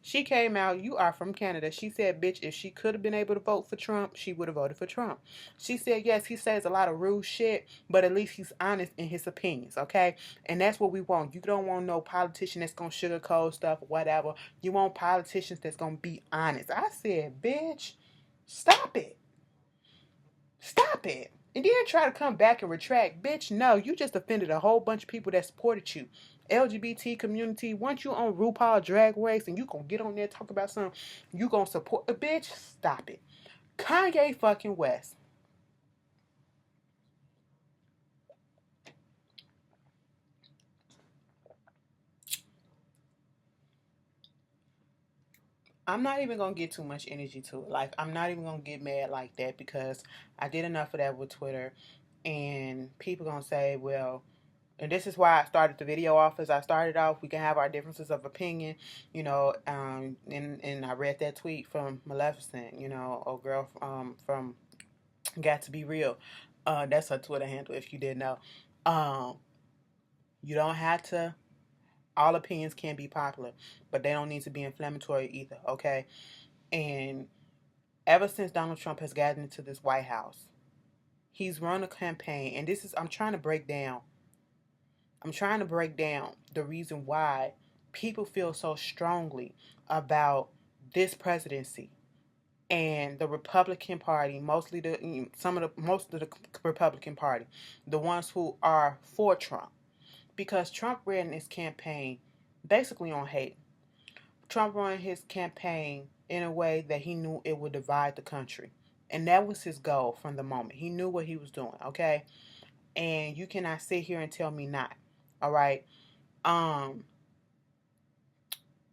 She came out, you are from Canada. She said, bitch, if she could have been able to vote for Trump, she would have voted for Trump. She said, yes, he says a lot of rude shit, but at least he's honest in his opinions, okay? And that's what we want. You don't want no politician that's going to sugarcoat stuff or whatever. You want politicians that's going to be honest. I said, bitch, stop it. Stop it. And then try to come back and retract. Bitch, no, you just offended a whole bunch of people that supported you. LGBT community, once you on RuPaul Drag Race and you gonna get on there talk about something, you gonna support a bitch, stop it. Kanye fucking West. I'm not even gonna get too much energy to it. Like, I'm not even gonna get mad like that, because I did enough of that with Twitter, and people gonna say, well, and this is why I started the video off as I started off. We can have our differences of opinion, and I read that tweet from Maleficent, old girl from Got to Be Real. That's her Twitter handle, if you didn't know. You don't have to, all opinions can be popular, but they don't need to be inflammatory either, okay? And ever since Donald Trump has gotten into this White House, he's run a campaign, and I'm trying to break down the reason why people feel so strongly about this presidency and the Republican Party, most of the Republican Party, the ones who are for Trump, because Trump ran this campaign basically on hate. Trump ran his campaign in a way that he knew it would divide the country. And that was his goal from the moment. He knew what he was doing, okay? And you cannot sit here and tell me not. All right? Um,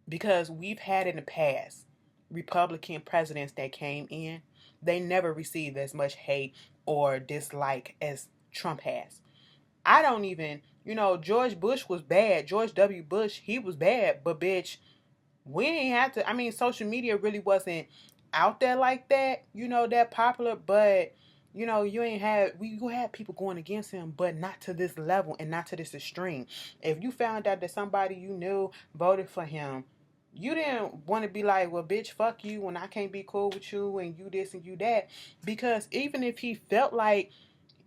because we've had in the past Republican presidents that came in, they never received as much hate or dislike as Trump has. I don't even, George Bush was bad. George W. Bush, he was bad, but bitch, we didn't have to. I mean, social media really wasn't out there like that, that popular, but you ain't had you had people going against him, but not to this level and not to this extreme. If you found out that somebody you knew voted for him, you didn't want to be like, well, bitch, fuck you, when I can't be cool with you and you this and you that. Because even if you felt like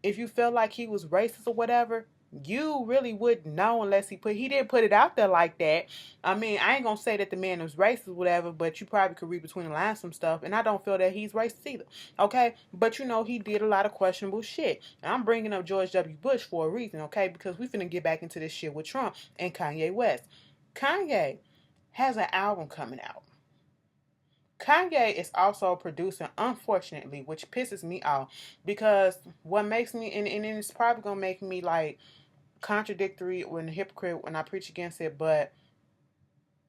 he was racist or whatever, you really wouldn't know unless he didn't put it out there like that. I mean, I ain't gonna say that the man was racist or whatever, but you probably could read between the lines some stuff, and I don't feel that he's racist either. Okay, but he did a lot of questionable shit. And I'm bringing up George W. Bush for a reason, okay? Because we finna get back into this shit with Trump and Kanye West. Kanye has an album coming out. Kanye is also producing, unfortunately, which pisses me off, because what makes me, and it's probably gonna make me like contradictory or a hypocrite when I preach against it, but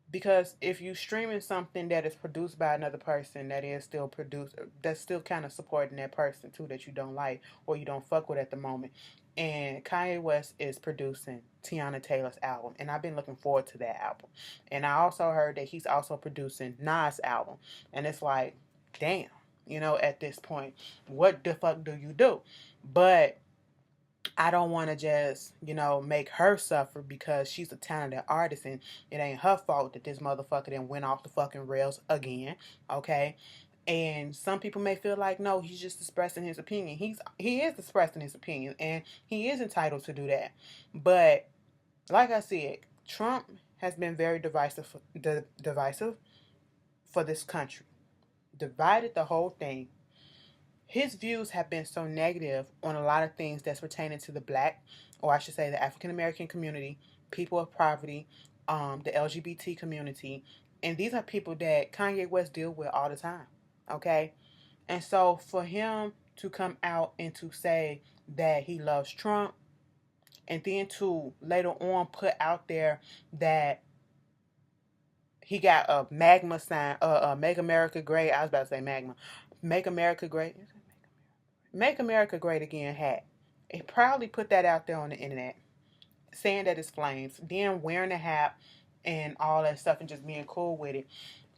because if you streaming something that is produced by another person that is still produced, that's still kind of supporting that person too that you don't like or you don't fuck with at the moment. And Kanye West is producing Tiana Taylor's album, and I've been looking forward to that album. And I also heard that he's also producing Nas' album, and it's like, damn, at this point, what the fuck do you do? But I don't want to just, make her suffer because she's a talented artist and it ain't her fault that this motherfucker then went off the fucking rails again, okay? And some people may feel like, no, he's just expressing his opinion. He is expressing his opinion, and he is entitled to do that. But like I said, Trump has been very divisive for this country. Divided the whole thing. His views have been so negative on a lot of things that's pertaining to the black, or I should say the African American community, people of poverty, the LGBT community. And these are people that Kanye West deal with all the time. Okay? And so for him to come out and to say that he loves Trump, and then to later on put out there that he got a magma sign, Make America Great. I was about to say magma. Make America Great. Make America Great Again hat. He proudly put that out there on the internet, saying that it's flames, then wearing the hat and all that stuff and just being cool with it.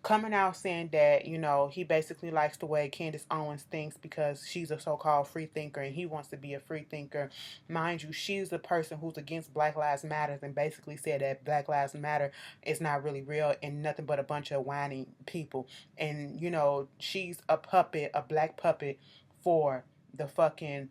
Coming out saying that, he basically likes the way Candace Owens thinks because she's a so-called free thinker and he wants to be a free thinker. Mind you, she's the person who's against Black Lives Matter and basically said that Black Lives Matter is not really real and nothing but a bunch of whining people. And, she's a puppet, a black puppet for the fucking,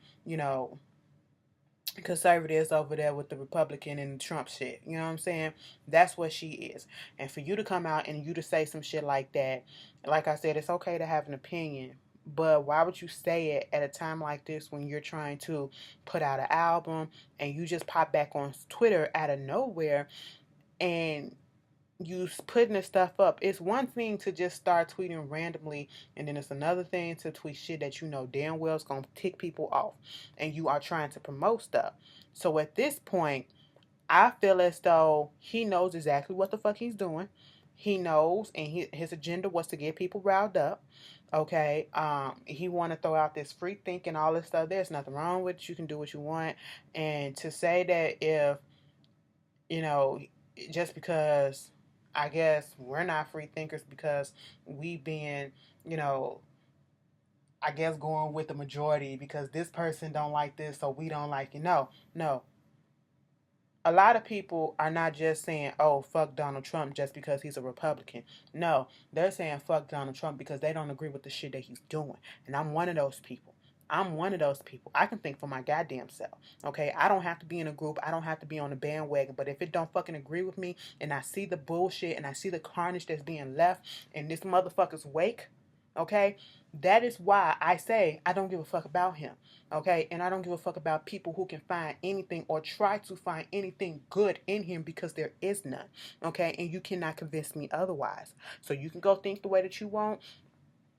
conservatives over there with the Republican and Trump shit. You know what I'm saying? That's what she is. And for you to come out and you to say some shit like that, like I said, it's okay to have an opinion. But why would you say it at a time like this when you're trying to put out an album and you just pop back on Twitter out of nowhere and you putting this stuff up? It's one thing to just start tweeting randomly, and then it's another thing to tweet shit that you know damn well is gonna tick people off, and you are trying to promote stuff. So at this point, I feel as though he knows exactly what the fuck he's doing. He knows, and his agenda was to get people riled up. Okay, he want to throw out this free thinking, all this stuff. There's nothing wrong with it. You can do what you want, and to say that if you know just because I guess we're not free thinkers because we being, I guess going with the majority because this person don't like this, so we don't like it. No, no. A lot of people are not just saying, oh, fuck Donald Trump just because he's a Republican. No, they're saying fuck Donald Trump because they don't agree with the shit that he's doing. And I'm one of those people. I'm one of those people. I can think for my goddamn self. Okay, I don't have to be in a group. I don't have to be on the bandwagon. But if it don't fucking agree with me and I see the bullshit and I see the carnage that's being left in this motherfucker's wake, okay, That is why I say I don't give a fuck about him. Okay, and I don't give a fuck about people who can find anything or try to find anything good in him, because there is none. Okay, and you cannot convince me otherwise. So you can go think the way that you want.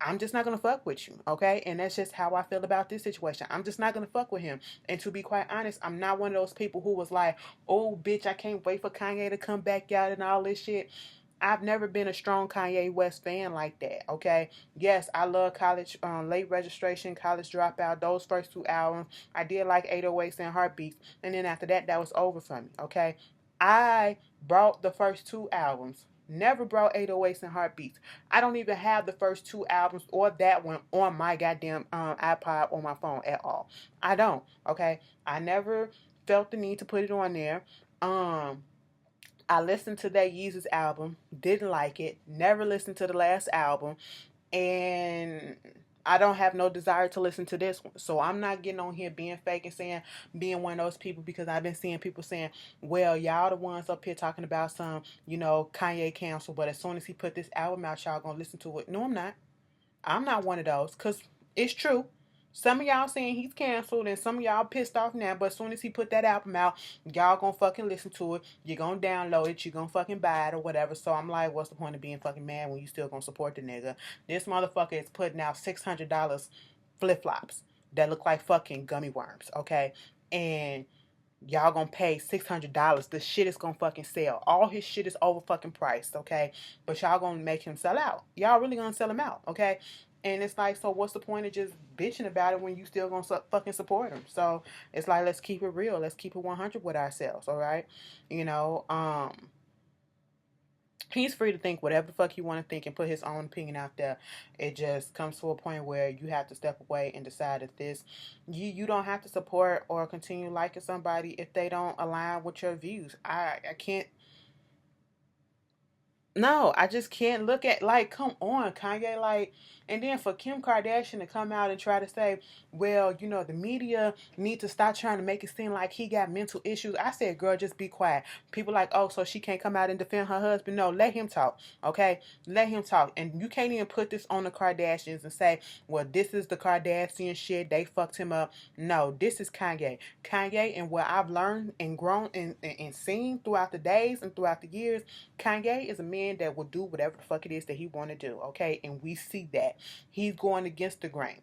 I'm just not gonna fuck with you, okay? And that's just how I feel about this situation. I'm just not gonna fuck with him. And to be quite honest, I'm not one of those people who was like, "Oh, bitch, I can't wait for Kanye to come back out and all this shit." I've never been a strong Kanye West fan like that, okay? Yes, I love College, Late Registration, College Dropout, those first two albums. I did like 808s and Heartbeats, and then after that, that was over for me, okay? I brought the first two albums. Never brought 808s and Heartbeats. I don't even have the first two albums or that one on my goddamn iPod or my phone at all. I don't, okay? I never felt the need to put it on there. Um, I listened to that Yeezus album, didn't like it, never listened to the last album, and I don't have no desire to listen to this one. So I'm not getting on here being fake and saying, being one of those people, because I've been seeing people saying, well, y'all the ones up here talking about some, Kanye canceled, but as soon as he put this album out, y'all gonna listen to it. No, I'm not. I'm not one of those, because it's true. Some of y'all saying he's canceled, and some of y'all pissed off now, but as soon as he put that album out, y'all gonna fucking listen to it. You're gonna download it. You're gonna fucking buy it or whatever. So I'm like, what's the point of being fucking mad when you still gonna support the nigga? This motherfucker is putting out $600 flip-flops that look like fucking gummy worms, okay? And y'all gonna pay $600. The shit is gonna fucking sell. All his shit is over fucking priced, okay? But y'all gonna make him sell out. Y'all really gonna sell him out, okay? And it's like, so what's the point of just bitching about it when you still gonna fucking support him? So it's like, let's keep it real. Let's keep it 100 with ourselves, all right? You know, he's free to think whatever the fuck he want to think and put his own opinion out there. It just comes to a point where you have to step away and decide that you don't have to support or continue liking somebody if they don't align with your views. I can't. No, I just can't look at, like, come on, Kanye, like, and then for Kim Kardashian to come out and try to say, well, the media need to stop trying to make it seem like he got mental issues. I said, girl, just be quiet. People like, oh, so she can't come out and defend her husband. No, let him talk, okay? Let him talk. And you can't even put this on the Kardashians and say, well, this is the Kardashian shit. They fucked him up. No, this is Kanye. Kanye, and what I've learned and grown and seen throughout the days and throughout the years, Kanye is a man that will do whatever the fuck it is that he want to do, okay? And we see that. He's going against the grain.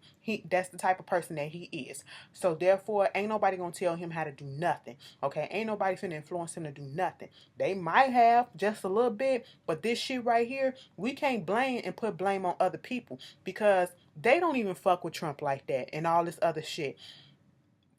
That's the type of person that he is. So therefore, ain't nobody gonna tell him how to do nothing, okay? Ain't nobody finna influence him to do nothing. They might have just a little bit, but this shit right here, we can't blame and put blame on other people, because they don't even fuck with Trump like that and all this other shit.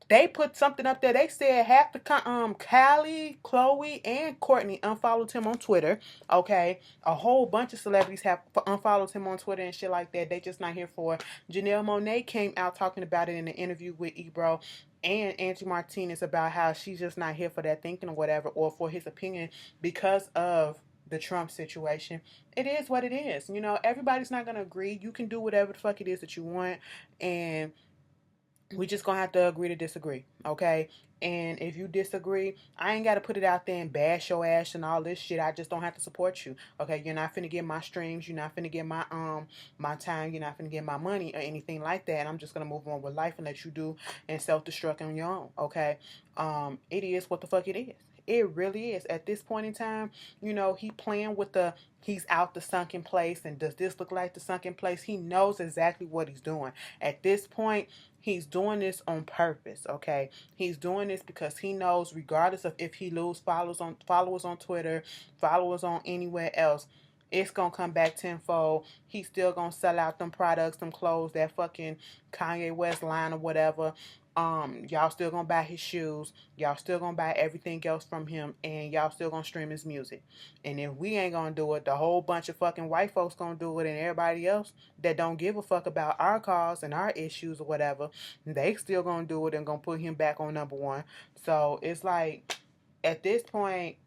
They put something up there. They said half the Kylie, Chloe, and Courtney unfollowed him on Twitter. Okay, a whole bunch of celebrities have unfollowed him on Twitter and shit like that. They just not here for it. Janelle Monáe came out talking about it in an interview with Ebro and Angie Martinez about how she's just not here for that thinking or whatever, or for his opinion, because of the Trump situation. It is what it is. Everybody's not gonna agree. You can do whatever the fuck it is that you want, and we just gonna have to agree to disagree, okay? And if you disagree, I ain't gotta put it out there and bash your ass and all this shit. I just don't have to support you, okay? You're not finna get my streams. You're not finna get my time. You're not finna get my money or anything like that. And I'm just gonna move on with life and let you do and self-destruct on your own, okay? It is what the fuck it is. It really is. At this point in time, he playing with he's out the sunken place, and does this look like the sunken place? He knows exactly what he's doing. At this point, he's doing this on purpose, okay? He's doing this because he knows, regardless of if he lose followers on Twitter, followers on anywhere else, it's gonna come back tenfold. He's still gonna sell out them products, them clothes, that fucking Kanye West line or whatever. Y'all still gonna buy his shoes. Y'all still gonna buy everything else from him, and y'all still gonna stream his music. And if we ain't gonna do it, the whole bunch of fucking white folks gonna do it, and everybody else that don't give a fuck about our cause and our issues or whatever, they still gonna do it and gonna put him back on number one. So it's like, at this point,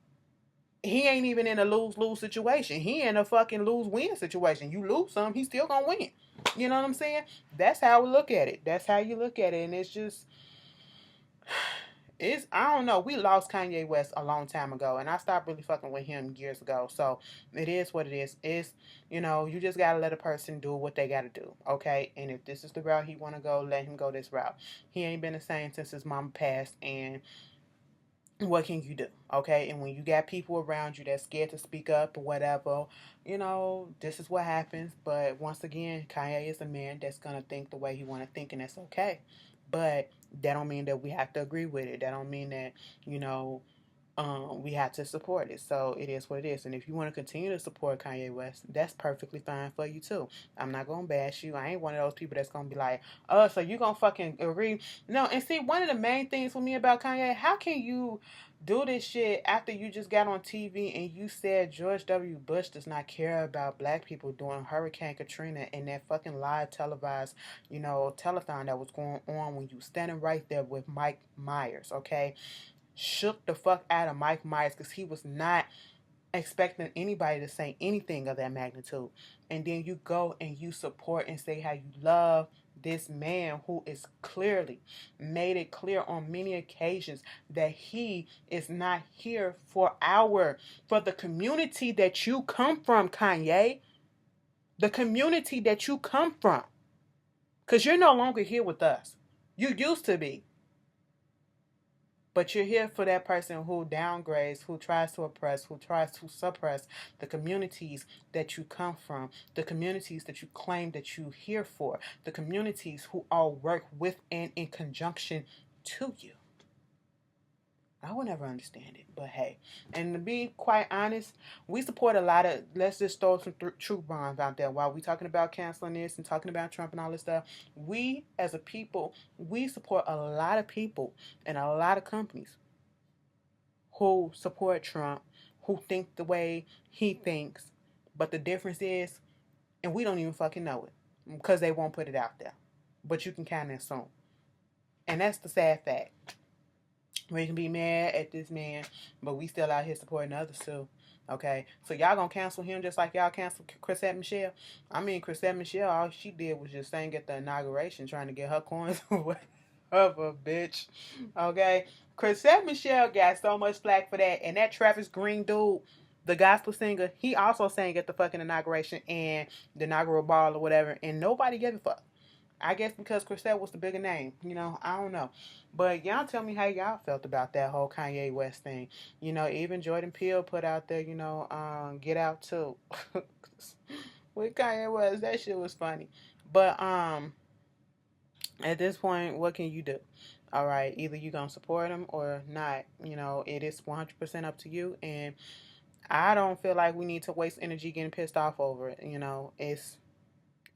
he ain't even in a lose-lose situation. He in a fucking lose-win situation. You lose some, he still gonna win. You know what I'm saying? That's how we look at it. That's how you look at it. And it's just, I don't know. We lost Kanye West a long time ago, and I stopped really fucking with him years ago. So it is what it is. You just gotta let a person do what they gotta do, okay? And if this is the route he wanna go, let him go this route. He ain't been the same since his mama passed, and what can you do, okay? And when you got people around you that's scared to speak up or whatever, this is what happens. But once again, Kanye is a man that's gonna think the way he wanna think, and that's okay. But that don't mean that we have to agree with it. That don't mean that you know we have to support it. So it is what it is. And if you want to continue to support Kanye West, that's perfectly fine for you too. I'm not gonna bash you. I ain't one of those people that's gonna be like, oh, so you gonna fucking agree? No. And see, one of the main things for me about Kanye, how can you do this shit after you just got on TV and you said George W. Bush does not care about black people during Hurricane Katrina and that fucking live televised, telethon that was going on when you standing right there with Mike Myers, okay? Shook the fuck out of Mike Myers because he was not expecting anybody to say anything of that magnitude. And then you go and you support and say how you love this man who is clearly made it clear on many occasions that he is not here for the community that you come from, Kanye. The community that you come from. Because you're no longer here with us. You used to be. But you're here for that person who downgrades, who tries to oppress, who tries to suppress the communities that you come from, the communities that you claim that you're here for, the communities who all work with and in conjunction to you. I will never understand it, but hey. And to be quite honest, we support a lot of, let's just throw some truth bombs out there. While we talking about canceling this and talking about Trump and all this stuff, we as a people, we support a lot of people and a lot of companies who support Trump, who think the way he thinks. But the difference is, and we don't even fucking know it because they won't put it out there. But you can kind of assume. And that's the sad fact. We can be mad at this man, but we still out here supporting others too. Okay? So y'all gonna cancel him just like y'all canceled Chrisette Michele? I mean, Chrisette Michele, all she did was just sing at the inauguration trying to get her coins away of a bitch. Okay? Chrisette Michele got so much flack for that. And that Travis Green dude, the gospel singer, he also sang at the fucking inauguration and the inaugural ball or whatever, and nobody gave a fuck. I guess because Chrisette was the bigger name. I don't know. But y'all tell me how y'all felt about that whole Kanye West thing. Even Jordan Peele put out there, Get Out too. With Kanye West, that shit was funny. But at this point, what can you do? All right, either you gonna support him or not. It is 100% up to you. And I don't feel like we need to waste energy getting pissed off over it.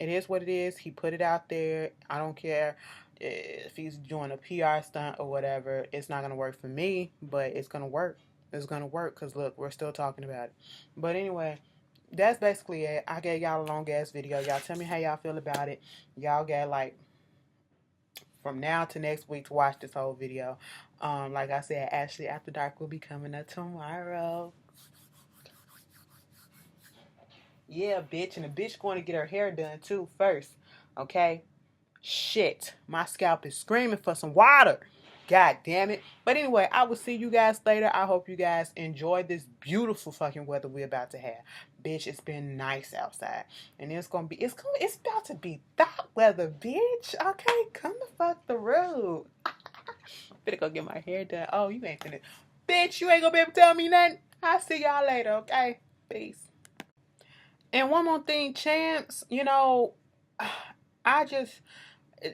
It is what it is. He put it out there. I don't care if he's doing a PR stunt or whatever. It's not going to work for me, but it's going to work. It's going to work because, look, we're still talking about it. But anyway, that's basically it. I gave y'all a long-ass video. Y'all tell me how y'all feel about it. Y'all got, from now to next week to watch this whole video. Like I said, Ashley After Dark will be coming up tomorrow. Yeah, bitch. And the bitch going to get her hair done, too, first. Okay? Shit. My scalp is screaming for some water. God damn it. But anyway, I will see you guys later. I hope you guys enjoy this beautiful fucking weather we're about to have. Bitch, it's been nice outside. And it's about to be that weather, bitch. Okay? Come the fuck through. Better go get my hair done. Oh, you ain't finna. Bitch, you ain't gonna be able to tell me nothing. I'll see y'all later, okay? Peace. And one more thing, Chance,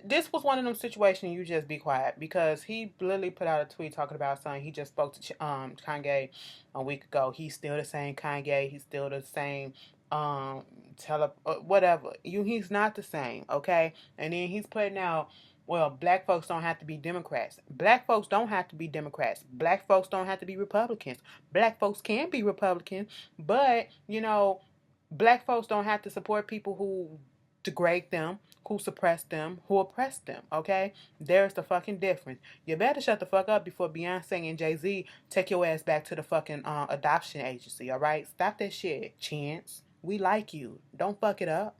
this was one of them situations you just be quiet because he literally put out a tweet talking about something. He just spoke to Kanye a week ago. He's still the same Kanye. He's still the same whatever. He's not the same, okay? And then he's putting out, well, black folks don't have to be Democrats. Black folks don't have to be Democrats. Black folks don't have to be Republicans. Black folks can be Republicans, but, black folks don't have to support people who degrade them, who suppress them, who oppress them, okay? There's the fucking difference. You better shut the fuck up before Beyonce and Jay-Z take your ass back to the fucking adoption agency, all right? Stop that shit, Chance. We like you. Don't fuck it up.